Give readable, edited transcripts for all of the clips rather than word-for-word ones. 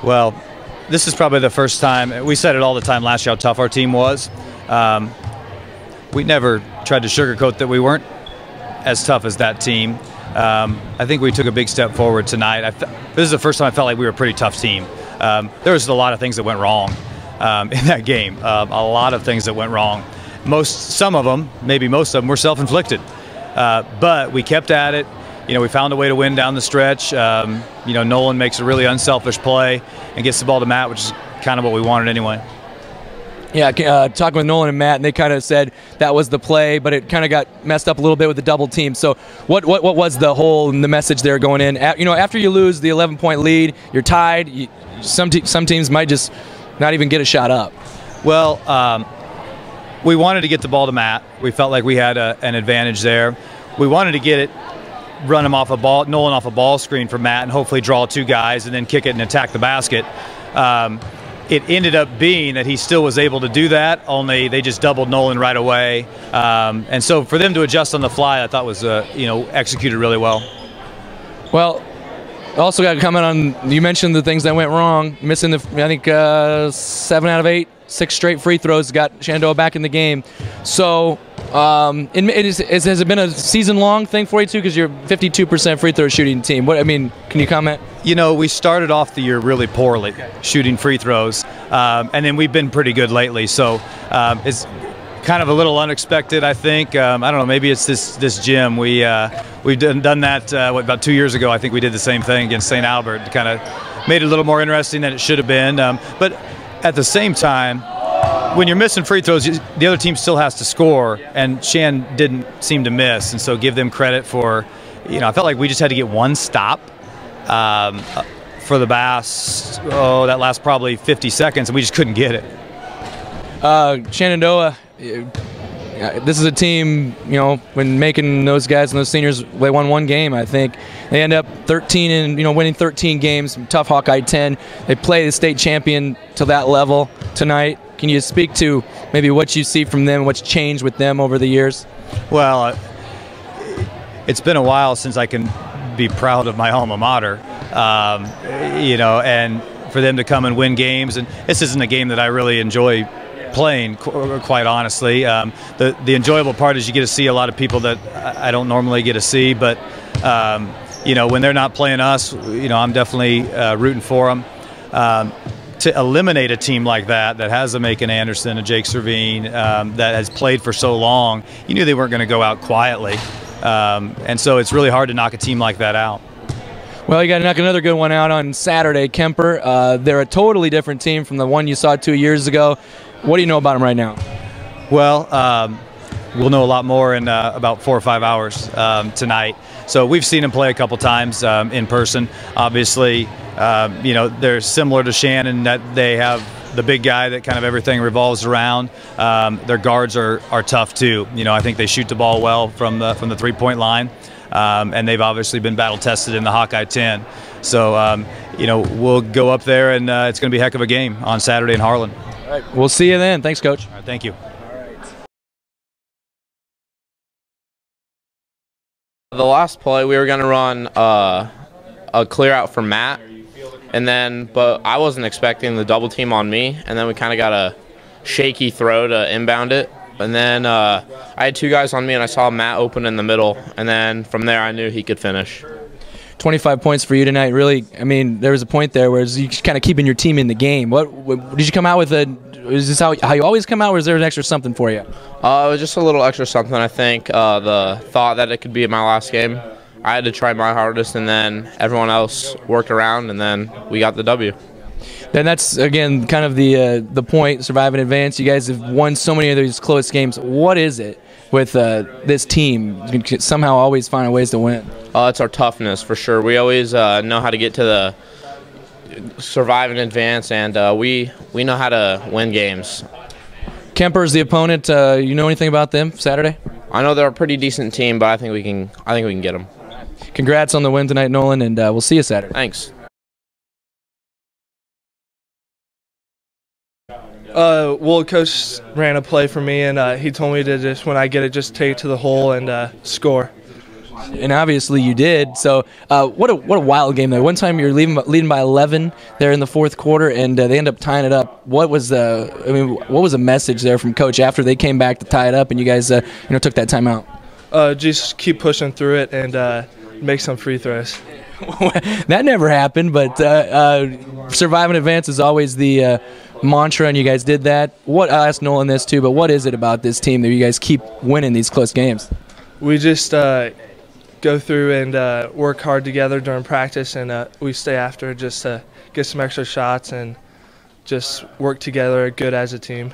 Well, this is probably the first time. We said it all the time last year how tough our team was. We never tried to sugarcoat that we weren't as tough as that team. I think we took a big step forward tonight. This is the first time I felt like we were a pretty tough team. There was a lot of things that went wrong in that game. A lot of things that went wrong. Some of them, maybe most of them, were self-inflicted. But we kept at it. We found a way to win down the stretch. Nolan makes a really unselfish play and gets the ball to Matt, which is kind of what we wanted anyway. Yeah, talking with Nolan and Matt, and they kind of said that was the play, but it kind of got messed up a little bit with the double team. So what was the message there going in? After you lose the 11-point lead, you're tied. Some teams might just not even get a shot up. Well, we wanted to get the ball to Matt. We felt like we had an advantage there. We wanted to run him off Nolan off a ball screen for Matt, and hopefully draw two guys and then kick it and attack the basket. It ended up being that he still was able to do that, only they just doubled Nolan right away. And so for them to adjust on the fly, I thought was executed really well. Well, also got to comment on, you mentioned the things that went wrong, missing I think 7 out of 8, 6 straight free throws, got Shenandoah back in the game. So has it been a season-long thing for you too? Because you're 52% free throw shooting team. Can you comment? We started off the year really poorly shooting free throws, and then we've been pretty good lately. So it's kind of a little unexpected, I think. I don't know. Maybe it's this gym. We've done that about 2 years ago. I think we did the same thing against St. Albert. Kind of made it a little more interesting than it should have been. But at the same time, when you're missing free throws, the other team still has to score, and Shan didn't seem to miss, and so give them credit for, I felt like we just had to get one stop for the Bass, that last probably 50 seconds, and we just couldn't get it. Shenandoah, this is a team, when making those guys and those seniors, they won one game, I think. They end up 13 and, winning 13 games, tough Hawkeye 10. They play the state champion to that level tonight. Can you speak to maybe what you see from them, what's changed with them over the years? Well, it's been a while since I can be proud of my alma mater, and for them to come and win games. And this isn't a game that I really enjoy playing, quite honestly. The enjoyable part is you get to see a lot of people that I don't normally get to see. But, when they're not playing us, I'm definitely rooting for them. To eliminate a team like that has a Macon Anderson, a Jake Servine, that has played for so long, you knew they weren't going to go out quietly. And so it's really hard to knock a team like that out. Well, you got to knock another good one out on Saturday. Kemper, they're a totally different team from the one you saw 2 years ago. What do you know about them right now? Well, we'll know a lot more in about 4 or 5 hours tonight. So we've seen them play a couple times in person. Obviously, they're similar to Shannon, that they have the big guy that kind of everything revolves around. Their guards are tough too. I think they shoot the ball well from the 3-point line, and they've obviously been battle tested in the Hawkeye 10. So we'll go up there, and it's going to be a heck of a game on Saturday in Harlan. All right, we'll see you then. Thanks, Coach. All right, thank you. The last play, we were going to run a clear out for Matt, but I wasn't expecting the double team on me, and then we kind of got a shaky throw to inbound it. And then I had 2 guys on me, and I saw Matt open in the middle, and then from there I knew he could finish. 25 points for you tonight. Really, there was a point there where you kind of keeping your team in the game. What did you come out with? Is this how you always come out, or is there an extra something for you? It was just a little extra something, I think. The thought that it could be my last game. I had to try my hardest, and then everyone else worked around, and then we got the W. Then that's, again, kind of the point, survive and advance. You guys have won so many of these close games. What is it with this team? You can somehow always find ways to win. It's our toughness, for sure. We always know how to get to the survive and advance, and we know how to win games. Kemper's the opponent. You know anything about them Saturday? I know they're a pretty decent team, but I think we can get them. Congrats on the win tonight, Nolan, and we'll see you Saturday. Thanks. Well, Coach ran a play for me, and he told me to just, when I get it, just take it to the hole and score. And obviously you did. So what a wild game there. One time you're leading by 11 there in the fourth quarter, and they end up tying it up. What was the message there from Coach after they came back to tie it up, and you guys took that time out? Just keep pushing through it and make some free throws. That never happened, but survive in advance is always the mantra, and you guys did that. I'll ask Nolan this too, but what is it about this team that you guys keep winning these close games? We just go through and work hard together during practice, and we stay after just to get some extra shots and just work together good as a team.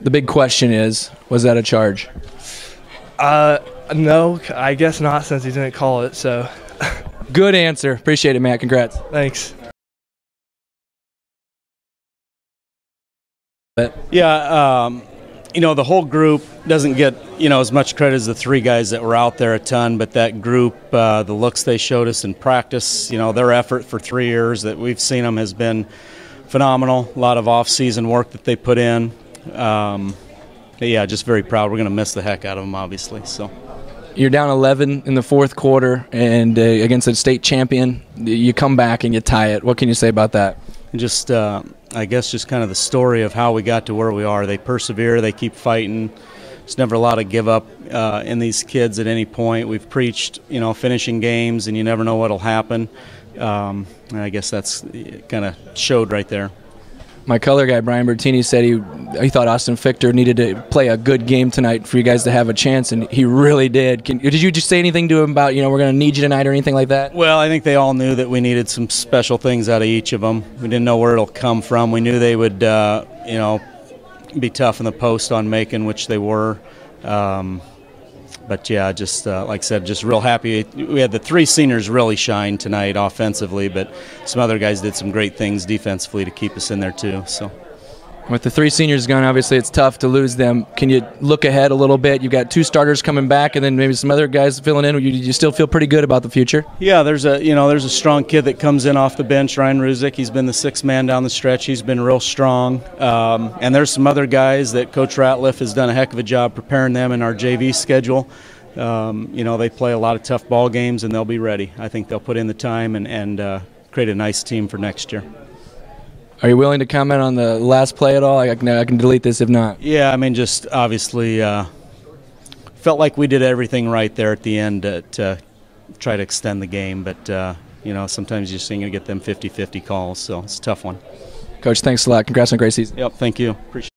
The big question is, was that a charge? No, I guess not, since he didn't call it. So. Good answer. Appreciate it, Matt. Congrats. Thanks. Yeah, the whole group doesn't get, as much credit as the three guys that were out there a ton, but that group, the looks they showed us in practice, their effort for 3 years that we've seen them has been phenomenal. A lot of off-season work that they put in. Yeah, just very proud. We're going to miss the heck out of them, obviously. So. You're down 11 in the fourth quarter, and against a state champion, you come back and you tie it. What can you say about that? Just, I guess, just kind of the story of how we got to where we are. They persevere. They keep fighting. There's never a lot of give up in these kids at any point. We've preached, finishing games, and you never know what'll happen. And I guess that's kind of showed right there. My color guy, Brian Bertini, said he thought Austin Fichter needed to play a good game tonight for you guys to have a chance, and he really did. Did you just say anything to him about, we're going to need you tonight or anything like that? Well, I think they all knew that we needed some special things out of each of them. We didn't know where it'll come from. We knew they would, be tough in the post on Macon, which they were. But, yeah, just like I said, just real happy. We had the three seniors really shine tonight offensively, but some other guys did some great things defensively to keep us in there too. So, with the three seniors gone, obviously it's tough to lose them. Can you look ahead a little bit? You've got two starters coming back, and then maybe some other guys filling in. You still feel pretty good about the future? Yeah, there's a strong kid that comes in off the bench, Ryan Ruzick. He's been the sixth man down the stretch. He's been real strong. And there's some other guys that Coach Ratliff has done a heck of a job preparing them in our JV schedule. They play a lot of tough ball games, and they'll be ready. I think they'll put in the time and create a nice team for next year. Are you willing to comment on the last play at all? I can delete this if not. Yeah, just obviously felt like we did everything right there at the end to try to extend the game. But, sometimes you're just going to get them 50-50 calls, so it's a tough one. Coach, thanks a lot. Congrats on a great season. Yep, thank you. Appreciate it.